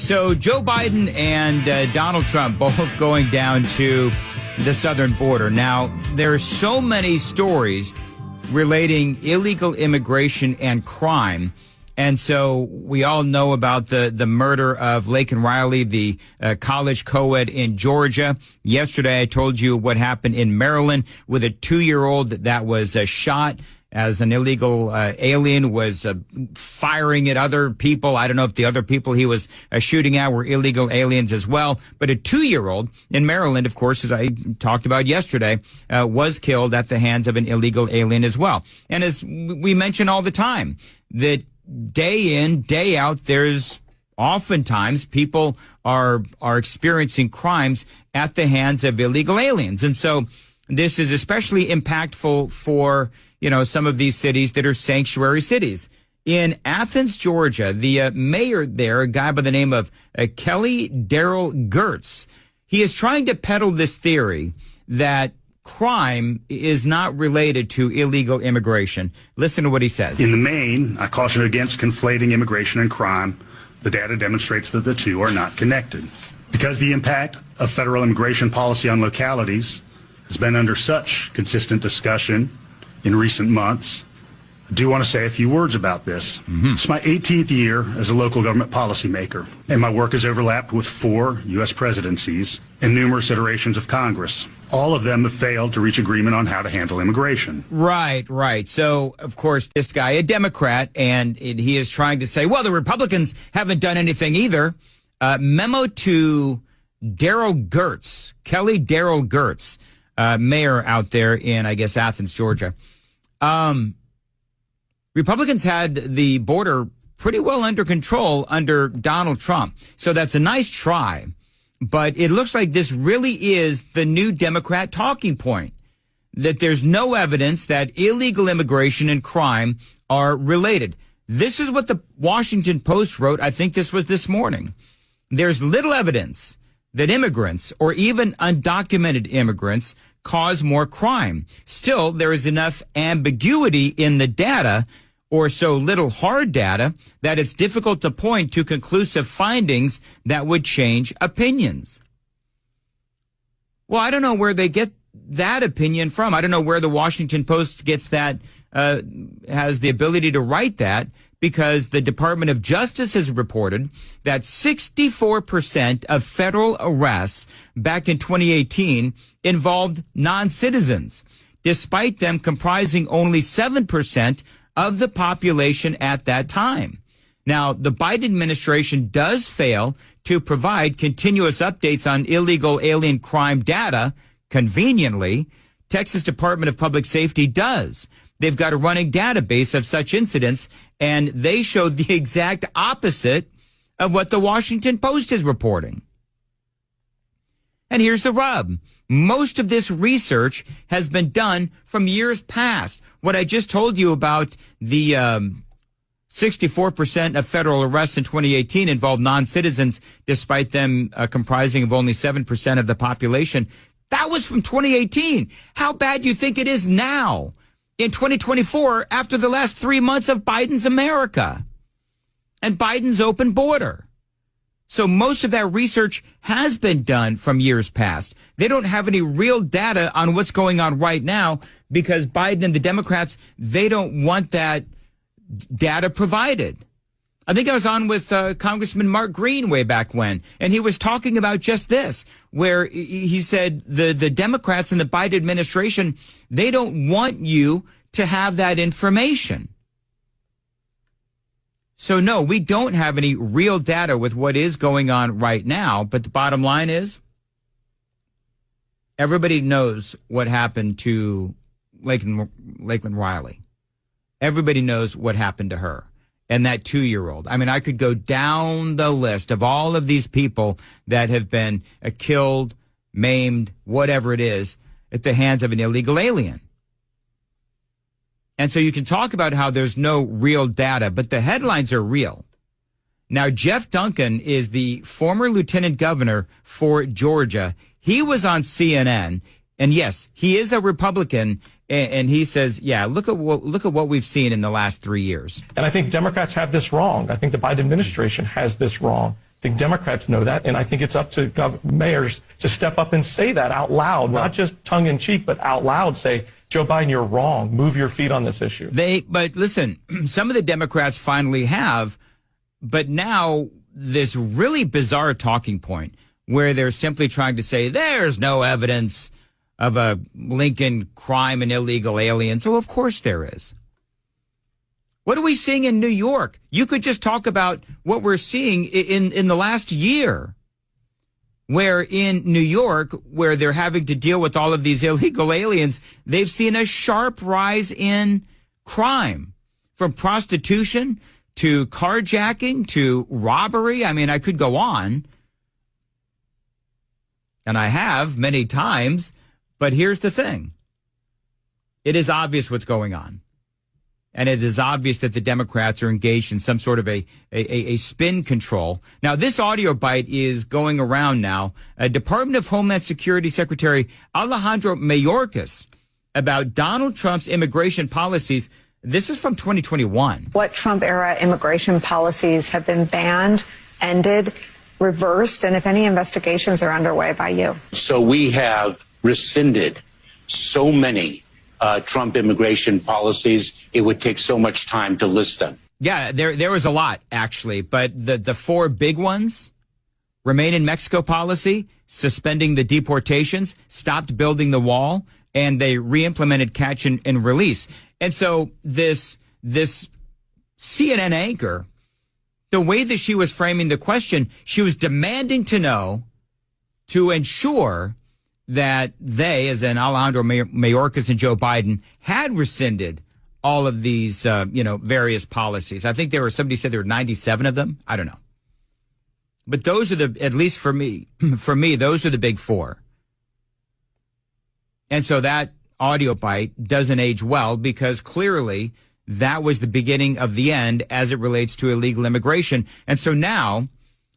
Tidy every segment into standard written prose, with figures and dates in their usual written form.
So Joe Biden and Donald Trump both going down to the southern border. Now, there are so many stories relating illegal immigration and crime. And so we all know about the murder of Laken Riley, the college co-ed in Georgia. Yesterday, I told you what happened in Maryland with a 2-year-old that was shot as an illegal alien was firing at other people. I don't know if the other people he was shooting at were illegal aliens as well. But a 2-year-old in Maryland, of course, as I talked about yesterday, was killed at the hands of an illegal alien as well. And as we mention all the time, that day in, day out, there's oftentimes people are experiencing crimes at the hands of illegal aliens. And so this is especially impactful for, some of these cities that are sanctuary cities. In Athens, Georgia, the mayor there, a guy by the name of Kelly Darrell Gertz, he is trying to peddle this theory that crime is not related to illegal immigration. Listen to what he says. In the main, I caution against conflating immigration and crime. The data demonstrates that the two are not connected. Because the impact of federal immigration policy on localities has been under such consistent discussion in recent months, I do want to say a few words about this. It's my 18th year as a local government policymaker, and my work has overlapped with 4 U.S. presidencies and numerous iterations of Congress. All of them have failed to reach agreement on how to handle immigration. Right. So, of course, this guy, a Democrat, and he is trying to say, well, the Republicans haven't done anything either. Memo to Darrell Gertz, Kelly Darrell Gertz, mayor out there in, I guess, Athens, Georgia. Republicans had the border pretty well under control under Donald Trump. So that's a nice try. But it looks like this really is the new Democrat talking point, that there's no evidence that illegal immigration and crime are related. This is what the Washington Post wrote. I think this was this morning. There's little evidence that immigrants or even undocumented immigrants cause more crime. Still, there is enough ambiguity in the data, or so little hard data, that it's difficult to point to conclusive findings that would change opinions. Well, I don't know where they get that opinion from. I don't know where the Washington Post gets that, has the ability to write that, because the Department of Justice has reported that 64% of federal arrests back in 2018 involved non-citizens, despite them comprising only 7% of the population at that time. Now, the Biden administration does fail to provide continuous updates on illegal alien crime data. Conveniently, Texas Department of Public Safety does. They've got a running database of such incidents, and they showed the exact opposite of what the Washington Post is reporting. And here's the rub. Most of this research has been done from years past. What I just told you about the 64% of federal arrests in 2018 involved non-citizens, despite them comprising of only 7% of the population. That was from 2018. How bad do you think it is now in 2024 after the last 3 months of Biden's America and Biden's open border? So most of that research has been done from years past. They don't have any real data on what's going on right now because Biden and the Democrats, they don't want that data provided. I think I was on with Congressman Mark Green way back when, and he was talking about just this, where he said the Democrats and the Biden administration, they don't want you to have that information. So no, we don't have any real data with what is going on right now. But the bottom line is everybody knows what happened to Laken Riley. Everybody knows what happened to her and that 2-year-old. I mean, I could go down the list of all of these people that have been killed, maimed, whatever it is, at the hands of an illegal alien. And so you can talk about how there's no real data, but the headlines are real. Now, Jeff Duncan is the former lieutenant governor for Georgia. He was on CNN, and yes, he is a Republican, and he says, yeah, look at what we've seen in the last 3 years. And I think Democrats have this wrong. I think the Biden administration has this wrong. think Democrats know that, and I think it's up to mayors to step up and say that out loud, not just tongue-in-cheek, but out loud say, Joe Biden, you're wrong. Move your feet on this issue. But listen, some of the Democrats finally have, but now this really bizarre talking point where they're simply trying to say there's no evidence of a link in crime and illegal aliens. Oh, of course there is. What are we seeing in New York? You could just talk about what we're seeing in the last year, where in New York, where they're having to deal with all of these illegal aliens, they've seen a sharp rise in crime, from prostitution to carjacking to robbery. I mean, I could go on, and I have many times, but here's the thing. It is obvious what's going on. And it is obvious that the Democrats are engaged in some sort of a spin control. Now, this audio bite is going around now. Department of Homeland Security Secretary Alejandro Mayorkas about Donald Trump's immigration policies. This is from 2021. What Trump-era immigration policies have been banned, ended, reversed, and if any investigations are underway by you? So we have rescinded so many Trump immigration policies, it would take so much time to list them. Yeah, there was a lot, actually. But the four big ones: remain in Mexico policy, suspending the deportations, stopped building the wall, and they re-implemented catch and release. And so this CNN anchor, the way that she was framing the question, she was demanding to know, to ensure that they, as in Alejandro Mayorkas and Joe Biden, had rescinded all of these, various policies. I think somebody said there were 97 of them. I don't know. But those are at least for me, those are the big four. And so that audio bite doesn't age well, because clearly that was the beginning of the end as it relates to illegal immigration. And so now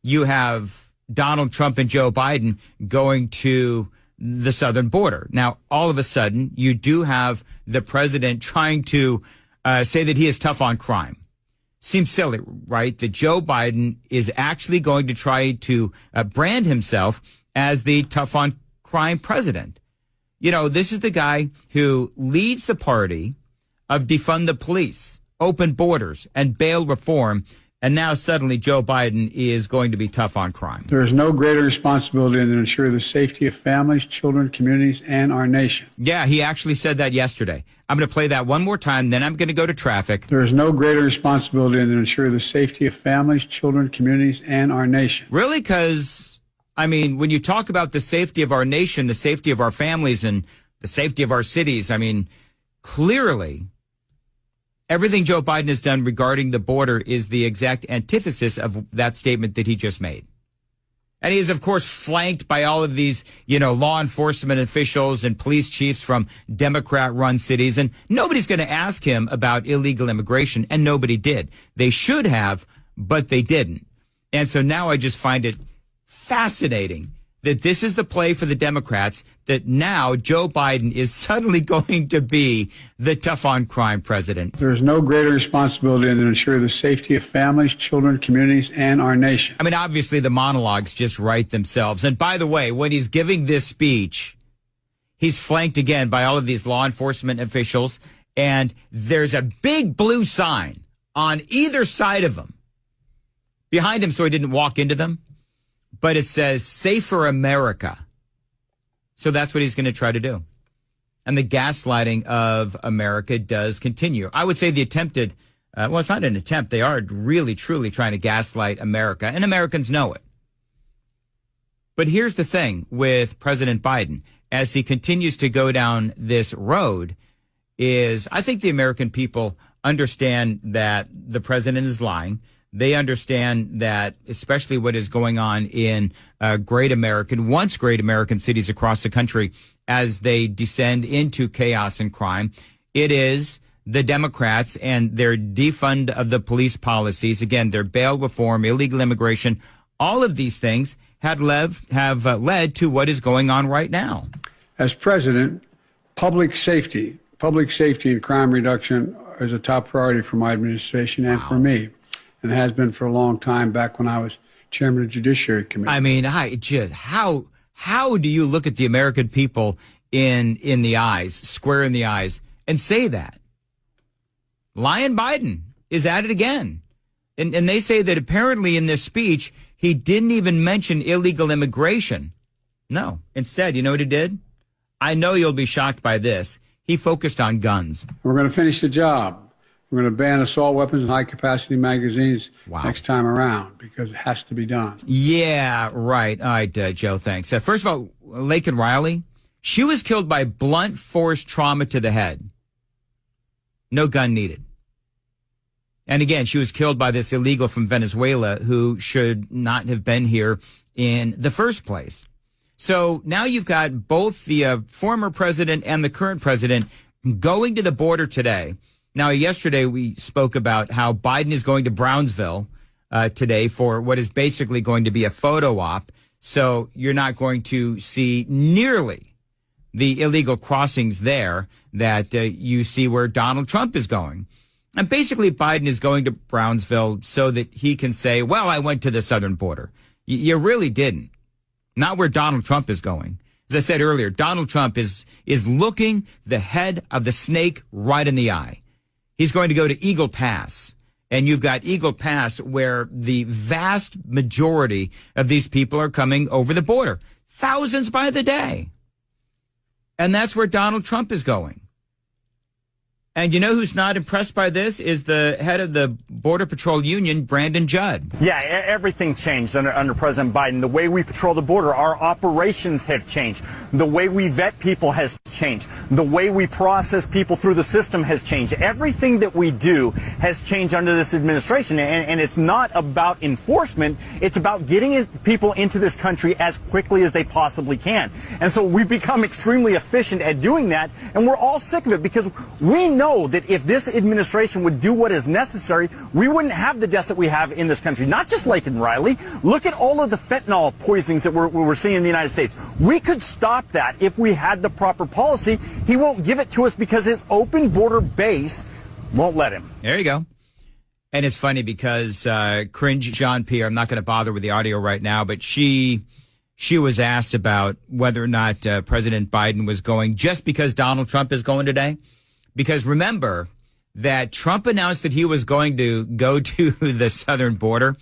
you have Donald Trump and Joe Biden going to the southern border. Now, all of a sudden, you do have the president trying to say that he is tough on crime. Seems silly, right? That Joe Biden is actually going to try to brand himself as the tough on crime president. You know, this is the guy who leads the party of defund the police, open borders, and bail reform. And now suddenly Joe Biden is going to be tough on crime. There is no greater responsibility than to ensure the safety of families, children, communities, and our nation. Yeah, he actually said that yesterday. I'm going to play that one more time, then I'm going to go to traffic. There is no greater responsibility than to ensure the safety of families, children, communities, and our nation. Really? Because, I mean, when you talk about the safety of our nation, the safety of our families, and the safety of our cities, I mean, clearly everything Joe Biden has done regarding the border is the exact antithesis of that statement that he just made. And he is, of course, flanked by all of these, law enforcement officials and police chiefs from Democrat-run cities. And nobody's going to ask him about illegal immigration, and nobody did. They should have, but they didn't. And so now I just find it fascinating that this is the play for the Democrats, that now Joe Biden is suddenly going to be the tough on crime president. There is no greater responsibility than to ensure the safety of families, children, communities, and our nation. I mean, obviously the monologues just write themselves. And by the way, when he's giving this speech, he's flanked again by all of these law enforcement officials. And there's a big blue sign on either side of him, behind him so he didn't walk into them. But it says Safer America. So that's what he's going to try to do. And the gaslighting of America does continue. I would say the attempted, it's not an attempt. They are really, truly trying to gaslight America, and Americans know it. But here's the thing with President Biden, as he continues to go down this road, is I think the American people understand that the president is lying. They understand that, especially what is going on in once great American cities across the country, as they descend into chaos and crime, it is the Democrats and their defund of the police policies, again, their bail reform, illegal immigration, all of these things have led to what is going on right now. As president, public safety and crime reduction is a top priority for my administration and for me. And it has been for a long time. Back when I was chairman of the Judiciary Committee. I mean, how do you look at the American people in the eyes, square in the eyes, and say that? Lion Biden is at it again. And they say that apparently in this speech, he didn't even mention illegal immigration. No. Instead, you know what he did? I know you'll be shocked by this. He focused on guns. We're going to finish the job. We're going to ban assault weapons and high-capacity magazines next time around because it has to be done. Yeah, right. All right, Joe, thanks. First of all, Laken Riley, she was killed by blunt force trauma to the head. No gun needed. And again, she was killed by this illegal from Venezuela who should not have been here in the first place. So now you've got both the former president and the current president going to the border today. Now, yesterday we spoke about how Biden is going to Brownsville today for what is basically going to be a photo op. So you're not going to see nearly the illegal crossings there that you see where Donald Trump is going. And basically Biden is going to Brownsville so that he can say, well, I went to the southern border. You really didn't. Not where Donald Trump is going. As I said earlier, Donald Trump is looking the head of the snake right in the eye. He's going to go to Eagle Pass. And you've got Eagle Pass where the vast majority of these people are coming over the border. Thousands by the day. And that's where Donald Trump is going. And you know who's not impressed by this is the head of the Border Patrol Union, Brandon Judd. Yeah, everything changed under President Biden. The way we patrol the border, our operations have changed. The way we vet people has changed. The way we process people through the system has changed. Everything that we do has changed under this administration. And it's not about enforcement. It's about getting people into this country as quickly as they possibly can. And so we've become extremely efficient at doing that. And we're all sick of it because we know that if this administration would do what is necessary, we wouldn't have the deaths that we have in this country. Not just Laken Riley. Look at all of the fentanyl poisonings that we're seeing in the United States. We could stop that if we had the proper policy. He won't give it to us because his open border base won't let him. There you go. And it's funny because Cringe Jean-Pierre, I'm not going to bother with the audio right now, but she was asked about whether or not President Biden was going just because Donald Trump is going today. Because remember that Trump announced that he was going to go to the southern border.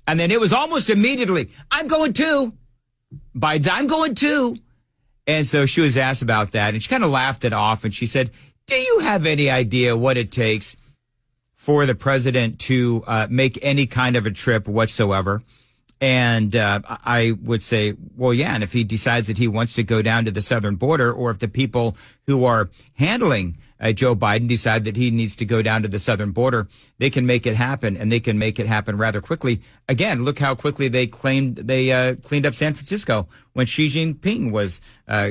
And then it was almost immediately, I'm going too. Biden's, I'm going too. And so she was asked about that. And she kind of laughed it off. And she said, do you have any idea what it takes for the president to make any kind of a trip whatsoever? And I would say, well, yeah. And if he decides that he wants to go down to the southern border, or if the people who are handling Joe Biden decide that he needs to go down to the southern border, they can make it happen, and they can make it happen rather quickly. Again, look how quickly they cleaned up San Francisco when Xi Jinping was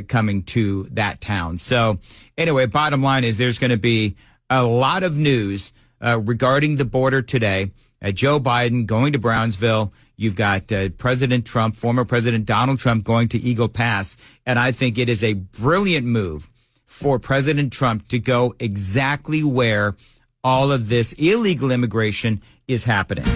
coming to that town. So anyway, bottom line is there's going to be a lot of news regarding the border today. Joe Biden going to Brownsville. You've got President Trump, former President Donald Trump going to Eagle Pass. And I think it is a brilliant move for President Trump to go exactly where all of this illegal immigration is happening.